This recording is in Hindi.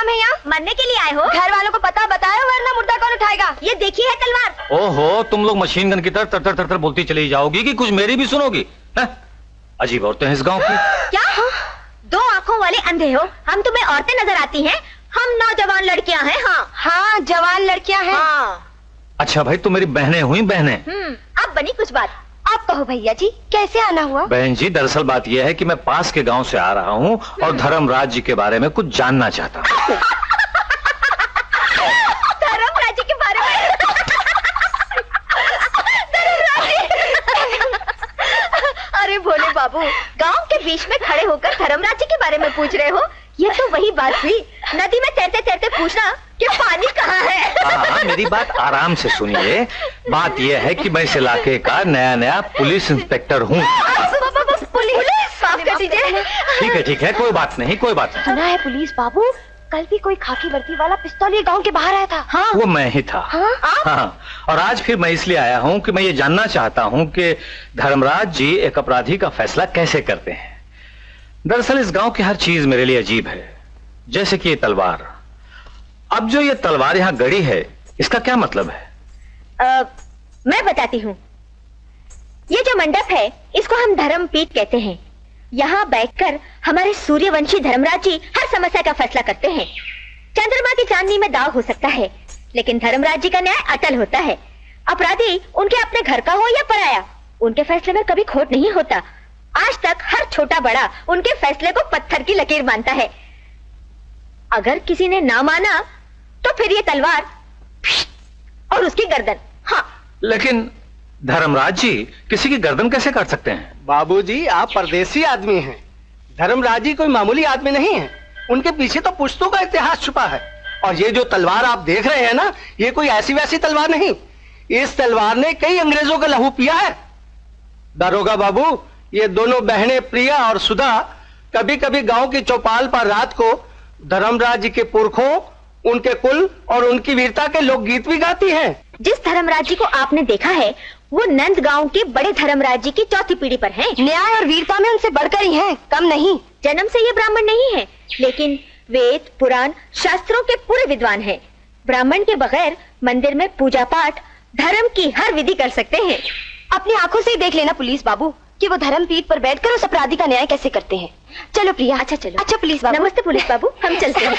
काम है यहाँ? मरने के लिए आए हो? घर वालों को पता बताओ वरना मुर्दा कौन उठाएगा? ये देखी है तलवार। ओहो, तुम लोग मशीन गन की तरह तर तर तर बोलती चली जाओगी कि कुछ मेरी भी सुनोगी? अजीब औरतें हैं इस गांव की। क्या? दो आंखों वाले अंधे हो? हम तुम्हें औरतें नजर आती हैं? हम नौजवान लड़कियां हैं। हाँ हाँ, जवान लड़कियां हैं। हाँ। अच्छा भाई, तुम मेरी बहनें हुई बहनें? अब बनी कुछ बात। आप कहो भैया जी, कैसे आना हुआ? बहन जी, दरअसल बात यह है कि मैं पास के गांव से आ रहा हूं और धर्मराज जी के बारे में कुछ जानना चाहता हूं। धर्मराज जी के बारे में? अरे भोले बाबू, गांव के बीच में खड़े होकर धर्मराज जी के बारे में पूछ रहे हो? ये तो वही बात हुई, नदी में तैरते तैरते पूछना कि पानी कहाँ है। हाँ, मेरी बात आराम से सुनिए। बात यह है कि मैं इस इलाके का नया नया पुलिस इंस्पेक्टर हूँ। पुलिस? माफ कर दीजिए। ठीक है, कोई बात नहीं, कोई बात नहीं। सुना है पुलिस बाबू, कल भी कोई खाकी वर्दी वाला पिस्तौल ये गांव के बाहर आया था। हाँ? वो मैं ही था। हाँ, और आज फिर मैं इसलिए आया हूँ कि मैं ये जानना चाहता हूँ कि धर्मराज जी एक अपराधी का फैसला कैसे करते हैं। दरअसल इस गांव की हर चीज मेरे लिए अजीब है, जैसे कि ये तलवार। अब जो ये तलवार यहाँ गड़ी है, इसका क्या मतलब है? मैं बताती हूँ। ये जो मंडप है, इसको हम धर्मपीठ कहते हैं। यहाँ बैठकर हमारे सूर्यवंशी धर्मराज जी हर समस्या का फैसला करते हैं। चंद्रमा की चांदनी में दाग हो सकता है, लेकिन धर्मराज जी का न्याय अटल होता है। अपराधी उनके अपने घर का हो या पराया, उनके फैसले में कभी खोट नहीं होता। आज तक हर छोटा बड़ा उनके फैसले को पत्थर की लकीर मानता है। अगर किसी ने ना माना तो फिर ये तलवार और उसकी गर्दन। हाँ। लेकिन धर्मराज जी किसी की गर्दन कैसे काट सकते हैं? बाबूजी, आप परदेसी आदमी हैं। धर्मराज जी कोई मामूली आदमी नहीं है। उनके पीछे तो पुश्तों का इतिहास छुपा है। और ये जो तलवार आप देख रहे हैं ना, ये कोई ऐसी वैसी तलवार नहीं। इस तलवार ने कई अंग्रेजों का लहू पिया है। दारोगा बाबू, ये दोनों बहनें प्रिया और सुधा कभी कभी गांव की चौपाल पर रात को धर्मराज जी के पुरखों, उनके कुल और उनकी वीरता के लोकगीत भी गाती हैं। जिस धर्मराज जी को आपने देखा है, वो नंद गांव के बड़े धर्मराज जी की चौथी पीढ़ी पर हैं। न्याय और वीरता में उनसे बढ़कर ही हैं, कम नहीं। जन्म से ये ब्राह्मण नहीं है, लेकिन वेद पुराण शास्त्रों के पूरे विद्वान हैं। ब्राह्मण के बगैर मंदिर में पूजा पाठ धर्म की हर विधि कर सकते हैं। अपनी आंखों से ही देख लेना पुलिस बाबू कि वो धर्मपीठ पर बैठकर उस अपराधी का न्याय कैसे करते हैं। चलो प्रिया। अच्छा चलो। अच्छा पुलिस बाबू। नमस्ते पुलिस बाबू, हम चलते हैं।